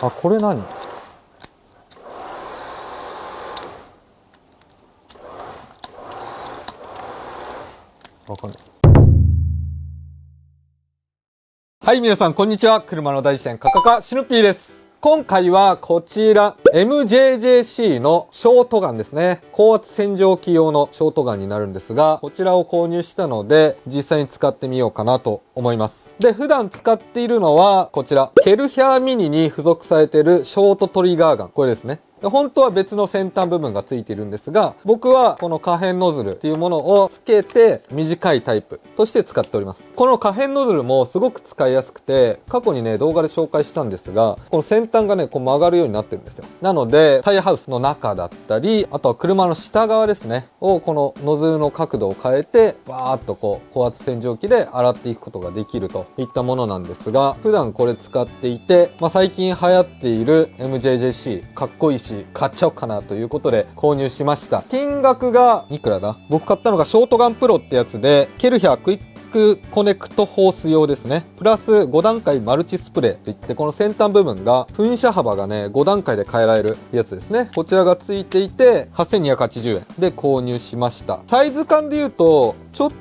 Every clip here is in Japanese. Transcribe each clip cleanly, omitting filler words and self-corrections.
あ、これ何？わかんない。はい、皆さん、こんにちは。車の大自然、カカカシヌピーです。今回はこちら、MJJC のショートガンですね。高圧洗浄機用のショートガンになるんですが、こちらを購入したので、実際に使ってみようかなと思います。で、普段使っているのは、こちら、ケルヒャーミニに付属されているショートトリガーガン。これですね。本当は別の先端部分がついているんですが、僕はこの可変ノズルっていうものをつけて短いタイプとして使っております。この可変ノズルもすごく使いやすくて、過去にね、動画で紹介したんですが、この先端がね、こう曲がるようになってるんですよ。なので、タイヤハウスの中だったり、あとは車の下側ですね、をこのノズルの角度を変えて、バーっとこう、高圧洗浄機で洗っていくことができるといったものなんですが、普段これ使っていて、最近流行っている MJJC、かっこいいし、買っちゃおうかなということで購入しました。金額がいくらだ？僕買ったのがショートガンプロってやつで、ケルヒャークイックコネクトホース用ですね。プラス5段階マルチスプレーといって、この先端部分が噴射幅がね、5段階で変えられるやつですね。こちらがついていて、8280円で購入しました。サイズ感で言うと、ちょっ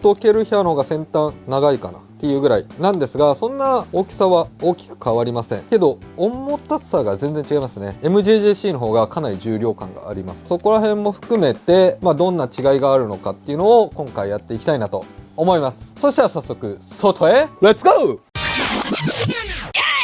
とケルヒャーの方が先端長いかなっていうぐらいなんですが、そんな大きさは大きく変わりませんけど、重たさが全然違いますね。 MJJC の方がかなり重量感があります。そこら辺も含めて、どんな違いがあるのかっていうのを今回やっていきたいなと思います。そしたら早速外へレッツゴー。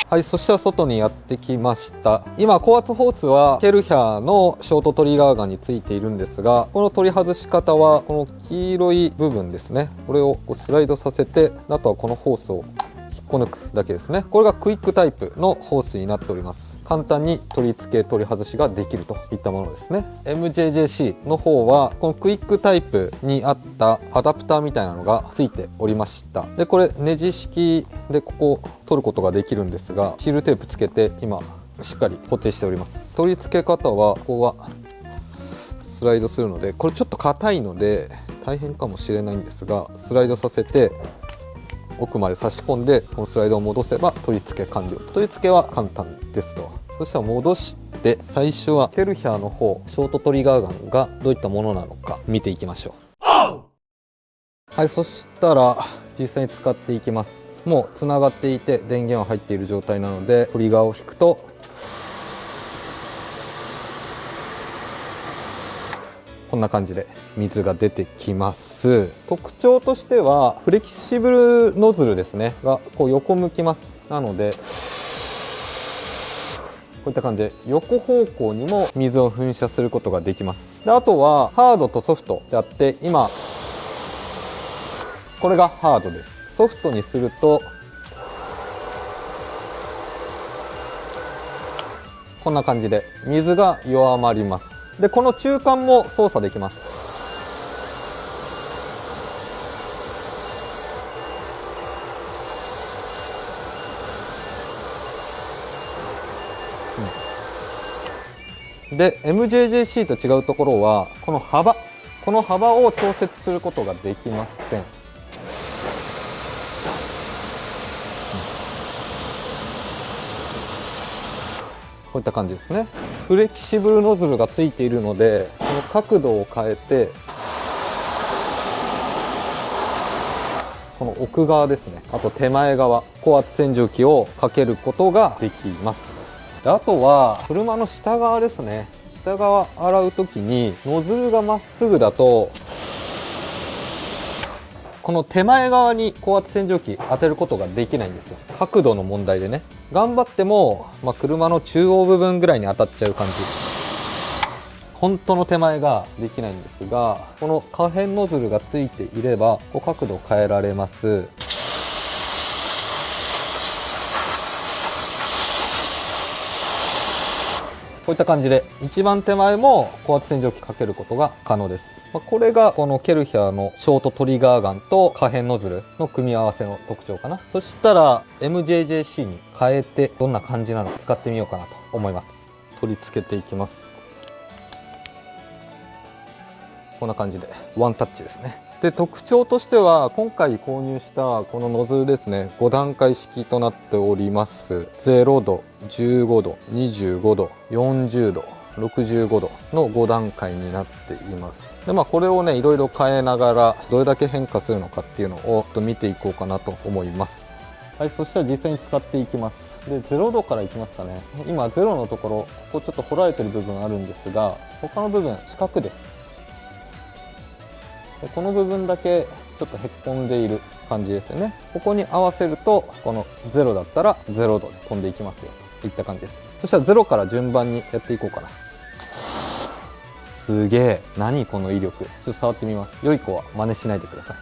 はい、そしたら外にやってきました。今、高圧ホースはケルヒャーのショートトリガーガンについているんですが、この取り外し方は、この黄色い部分ですね。これをこうスライドさせて、あとはこのホースを引っこ抜くだけですね。これがクイックタイプのホースになっております。簡単に取り付け取り外しができるといったものですね。 MJJC の方はこのクイックタイプにあったアダプターみたいなのがついておりました。でこれネジ式でここ取ることができるんですが、シールテープつけて今しっかり固定しております。取り付け方はここがスライドするので、これちょっと硬いので大変かもしれないんですが、スライドさせて奥まで差し込んで、このスライドを戻せば取り付け完了。取り付けは簡単ですと。そしたら戻して、最初はケルヒャーの方、ショートトリガーガンがどういったものなのか見ていきましょう。はい、そしたら実際に使っていきます。もうつながっていて電源は入っている状態なので、トリガーを引くとこんな感じで水が出てきます。特徴としてはフレキシブルノズルですねがこう横向きます。なのでこういった感じで横方向にも水を噴射することができます。であとはハードとソフトであって、今これがハードです。ソフトにするとこんな感じで水が弱まります。でこの中間も操作できます。で MJJC と違うところはこの幅を調節することができません。こういった感じですね。フレキシブルノズルがついているので、この角度を変えてこの奥側ですね、あと手前側、高圧洗浄機をかけることができます。であとは車の下側ですね。下側洗う時にノズルがまっすぐだとこの手前側に高圧洗浄機当てることができないんですよ。角度の問題でね。頑張っても、車の中央部分ぐらいに当たっちゃう感じ。本当の手前ができないんですが、この可変ノズルがついていればこう角度を変えられます。こういった感じで一番手前も高圧洗浄機かけることが可能です。これがこのケルヒャーのショートトリガーガンと可変ノズルの組み合わせの特徴かな。そしたら MJJC に変えてどんな感じなのか使ってみようかなと思います。取り付けていきます。こんな感じでワンタッチですね。で、特徴としては今回購入したこのノズルですね、5段階式となっております。0度、15度、25度、40度、65度の5段階になっています。で、これをね、いろいろ変えながらどれだけ変化するのかっていうのを見ていこうかなと思います。はい、そしたら実際に使っていきます。で、0度からいきますかね。今0のところ、ここちょっと掘られてる部分あるんですが、他の部分四角です。で、この部分だけちょっとへっこんでいる感じですよね。ここに合わせると、この0だったら0度で飛んでいきますよといった感じです。そしたら0から順番にやっていこうかな。すげえ、何この威力。ちょっと触ってみます。良い子は真似しないでくださ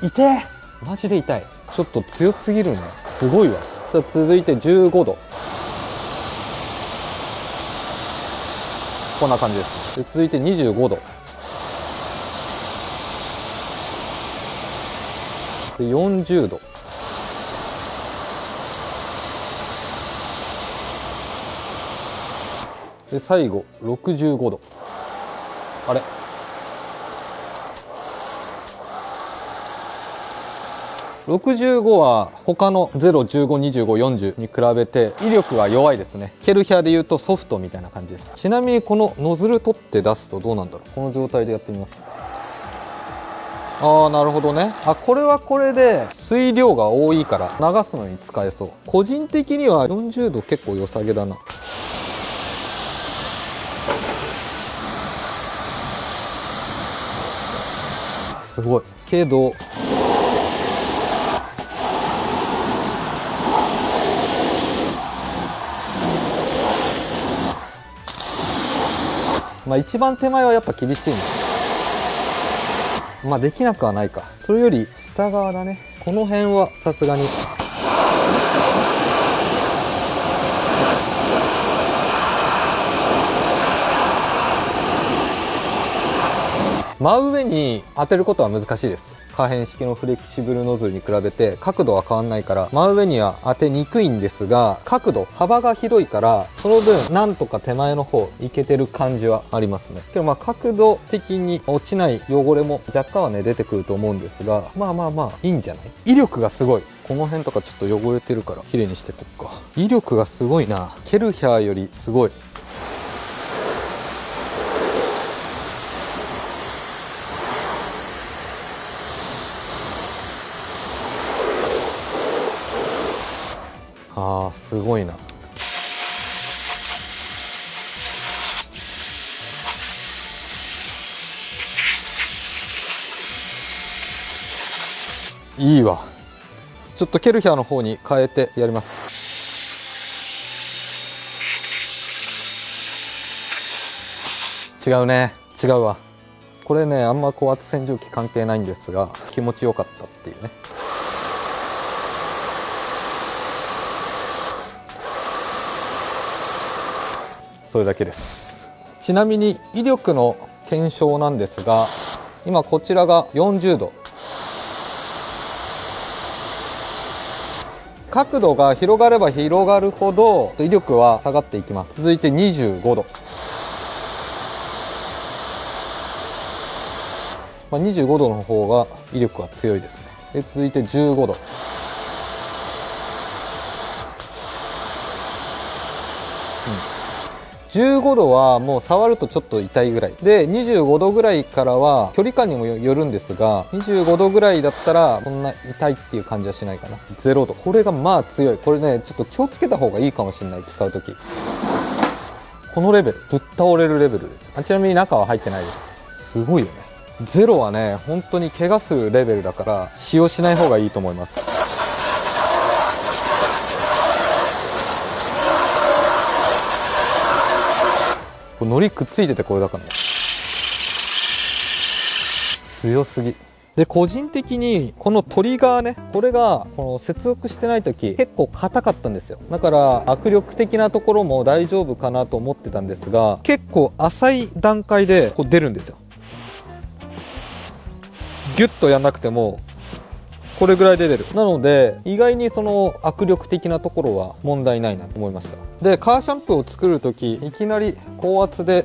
い。痛え、マジで痛い。ちょっと強すぎるね。すごいわ。さあ続いて15度。こんな感じです。で、続いて25度。で、40度。で、最後65度。あれ、65は他の0、15、25、40に比べて威力が弱いですね。ケルヒャーで言うとソフトみたいな感じです。ちなみにこのノズル取って出すとどうなんだろう。この状態でやってみます。ああ、なるほどね。あ、これはこれで水量が多いから流すのに使えそう。個人的には40度結構良さげだな。すごいけど、一番手前はやっぱ厳しいね。できなくはないか。それより下側だね。この辺はさすがに。真上に当てることは難しいです。可変式のフレキシブルノズルに比べて角度は変わんないから真上には当てにくいんですが、角度幅が広いからその分なんとか手前の方いけてる感じはありますね。けど角度的に落ちない汚れも若干はね出てくると思うんですが、いいんじゃない。威力がすごい。この辺とかちょっと汚れてるから綺麗にしていこうか。威力がすごいな。ケルヒャーよりすごい。あー、すごいな。いいわ。ちょっとケルヒャーの方に変えてやります。違うね。違うわ。これね、あんま高圧洗浄機関係ないんですが気持ちよかったっていうね。それだけです。ちなみに威力の検証なんですが、今こちらが40度。角度が広がれば広がるほど威力は下がっていきます。続いて25度。25度の方が威力は強いですね。で、続いて15度。15度はもう触るとちょっと痛いぐらいで、25度ぐらいからは距離感にもよるんですが、25度ぐらいだったらそんな痛いっていう感じはしないかな。0度、これが強い。これね、ちょっと気をつけた方がいいかもしれない。使う時このレベル、ぶっ倒れるレベルです。ちなみに中は入ってないです。すごいよね。0はね、本当に怪我するレベルだから使用しない方がいいと思います。のりくっついててこれだからね。強すぎ。で、個人的にこのトリガーね、これがこの接続してない時結構硬かったんですよ。だから握力的なところも大丈夫かなと思ってたんですが、結構浅い段階でこう出るんですよ。ギュッとやんなくてもこれぐらいで出る。なので意外にその握力的なところは問題ないなと思いました。で、カーシャンプーを作る時いきなり高圧で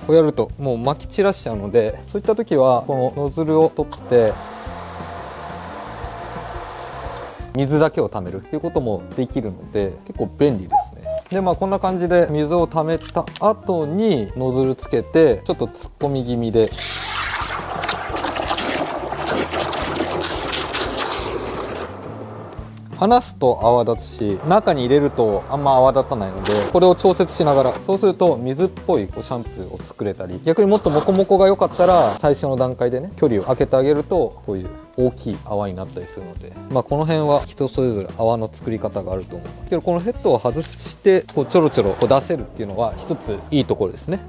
こうやるともう撒き散らしちゃうので、そういった時はこのノズルを取って水だけを溜めるっていうこともできるので結構便利ですね。でこんな感じで水を溜めた後にノズルつけてちょっと突っ込み気味で離すと泡立つし、中に入れるとあんま泡立たないので、これを調節しながら、そうすると水っぽいシャンプーを作れたり、逆にもっとモコモコが良かったら最初の段階でね距離を空けてあげるとこういう大きい泡になったりするので、この辺は人それぞれ泡の作り方があると思うけど、このヘッドを外してこうちょろちょろこう出せるっていうのは一ついいところですね。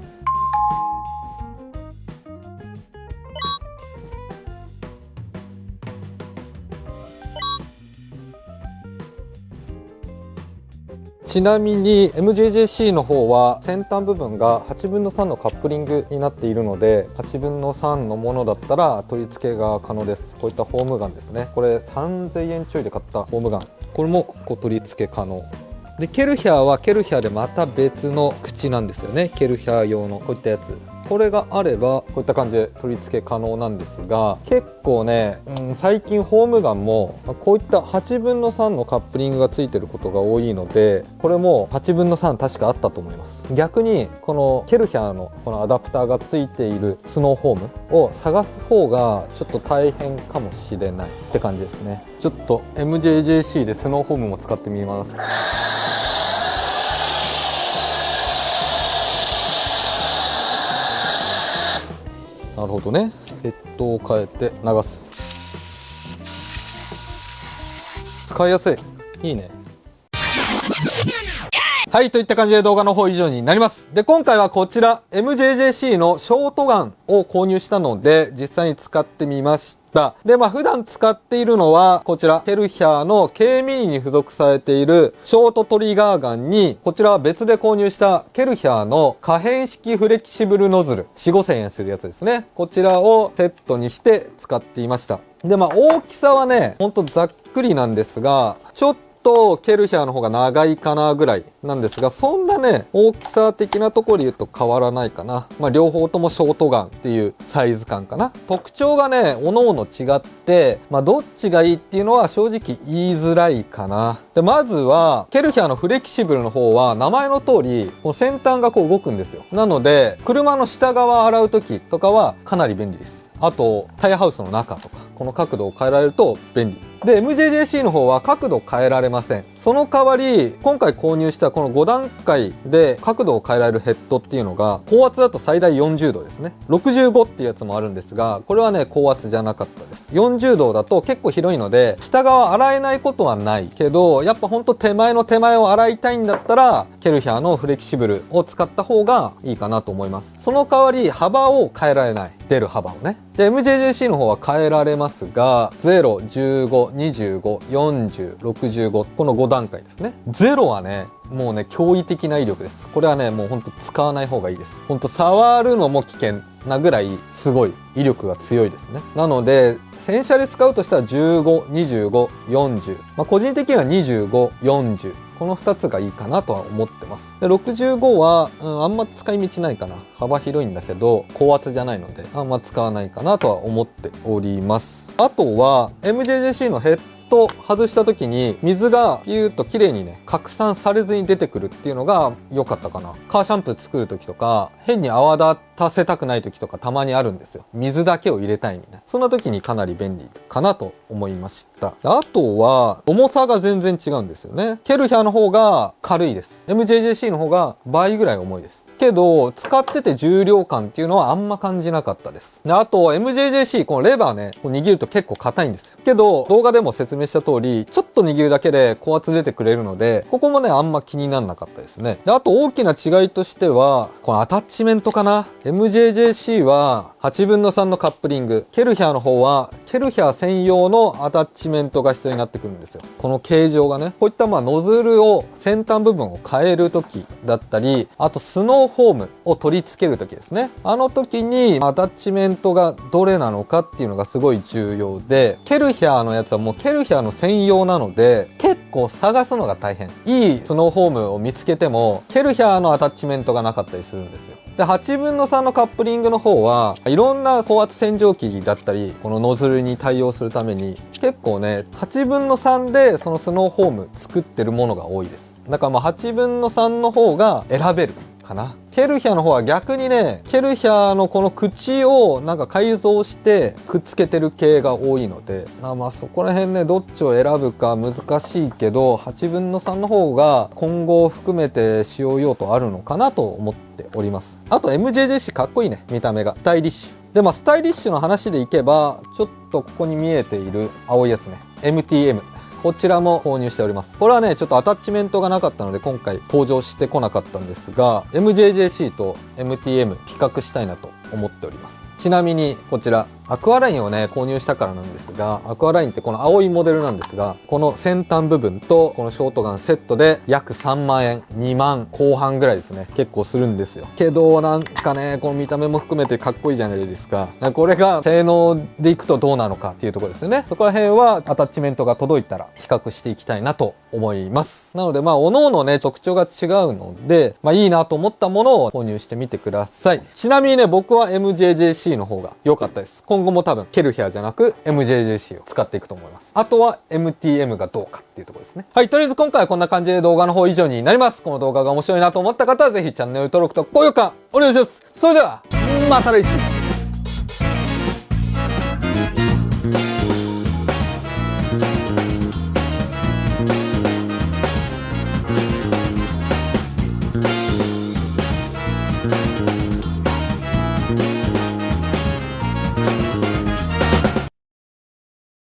ちなみに MJJC の方は先端部分が8分の3のカップリングになっているので、8分の3のものだったら取り付けが可能です。こういったホームガンですね。これ3000円ちょいで買ったホームガン、これもこう取り付け可能で、ケルヒャーはケルヒャーでまた別の口なんですよね。ケルヒャー用のこういったやつ、これがあればこういった感じで取り付け可能なんですが、結構ね、最近ホームガンもこういった8分の3のカップリングがついてることが多いので、これも8分の3確かあったと思います。逆にこのケルヒャーのこのアダプターがついているスノーホームを探す方がちょっと大変かもしれないって感じですね。ちょっと MJJC でスノーホームも使ってみます。なるほどね。ヘッドを変えて流す。使いやすい。いいね。はい、といった感じで動画の方以上になります。で、今回はこちら MJJC のショートガンを購入したので実際に使ってみました。で、普段使っているのはこちらケルヒャーの K ミニに付属されているショートトリガーガンに、こちらは別で購入したケルヒャーの可変式フレキシブルノズル、4、5千円するやつですね。こちらをセットにして使っていました。で、大きさはね、ほんとざっくりなんですが、ちょっとケルヒャーの方が長いかなぐらいなんですが、そんなね大きさ的なところで言うと変わらないかな。両方ともショートガンっていうサイズ感かな。特徴がねおのおの違って、どっちがいいっていうのは正直言いづらいかな。で、まずはケルヒャーのフレキシブルの方は名前の通りこの先端がこう動くんですよ。なので車の下側洗う時とかはかなり便利です。あとタイヤハウスの中とかこの角度を変えられると便利で、 MJJC の方は角度変えられません。その代わり今回購入したこの5段階で角度を変えられるヘッドっていうのが高圧だと最大40度ですね。65っていうやつもあるんですが、これはね高圧じゃなかったです。40度だと結構広いので下側洗えないことはないけど、やっぱほんと手前の手前を洗いたいんだったらケルヒャーのフレキシブルを使った方がいいかなと思います。その代わり幅を変えられない。出る幅をね。で MJJC の方は変えられますが、0、15、25、40、65、この5段階ですね。0はねもうね驚異的な威力です。これはねもうほんと使わない方がいいです。ほんと触るのも危険なぐらいすごい威力が強いですね。なので洗車で使うとしたら15、25、40、個人的には25、40、この2つがいいかなとは思ってます。で65は、あんま使い道ないかな。幅広いんだけど高圧じゃないのであんま使わないかなとは思っております。あとは MJJC のヘッド外した時に水がピューッと綺麗にね拡散されずに出てくるっていうのが良かったかな。カーシャンプー作る時とか変に泡立たせたくない時とかたまにあるんですよ。水だけを入れたいみたいな、そんな時にかなり便利かなと思いました。あとは重さが全然違うんですよね。ケルヒャーの方が軽いです。 MJJC の方が倍ぐらい重いですけど、使ってて重量感っていうのはあんま感じなかったです。で、あと MJJC このレバーね、こう握ると結構硬いんですよ。けど動画でも説明した通りちょっと握るだけで高圧出てくれるので、ここもねあんま気にならなかったですね。で、あと大きな違いとしてはこのアタッチメントかな。 MJJC は8分の3のカップリング、ケルヒャーの方はケルヒャー専用のアタッチメントが必要になってくるんですよ。この形状がね、こういったノズルを先端部分を変える時だったり、あとスノーフォームを取り付ける時ですね。あの時にアタッチメントがどれなのかっていうのがすごい重要で、ケルヒャーのやつはもうケルヒャーの専用なので結構探すのが大変。いいスノーフォームを見つけても、ケルヒャーのアタッチメントがなかったりするんですよ。で、8分の3のカップリングの方は、いろんな高圧洗浄機だったり、このノズルに対応するために、結構ね、8分の3でそのスノーフォーム作ってるものが多いです。だからまあ8分の3の方が選べるかな。ケルヒャの方は逆にね、ケルヒャのこの口をなんか改造してくっつけてる系が多いので、まあそこら辺ね、どっちを選ぶか難しいけど、8分の3の方が今後を含めて使用用途あるのかなと思っております。あと MJJC かっこいいね、見た目が。スタイリッシュ。で、まあスタイリッシュの話でいけば、ちょっとここに見えている青いやつね。MTM。こちらも購入しております。これはね、ちょっとアタッチメントがなかったので今回登場してこなかったんですが、MJJC と MTM 比較したいなと思っております。ちなみにこちら、アクアラインをね、購入したからなんですが、アクアラインってこの青いモデルなんですが、この先端部分とこのショートガンセットで約3万円、2万後半ぐらいですね。結構するんですよ。けどなんかね、この見た目も含めてかっこいいじゃないですか。これが性能でいくとどうなのかっていうところですよね。そこら辺はアタッチメントが届いたら比較していきたいなと思います。なのでまあ、各々ね、特徴が違うので、まあいいなと思ったものを購入してみてください。ちなみにね、僕は MJJC の方が良かったです。今後も多分ケルヒャーじゃなく MJJC を使っていくと思います。あとは MTM がどうかっていうところですね。はい、とりあえず今回はこんな感じで動画の方以上になります。この動画が面白いなと思った方はぜひチャンネル登録と高評価お願いします。それでは、また来週。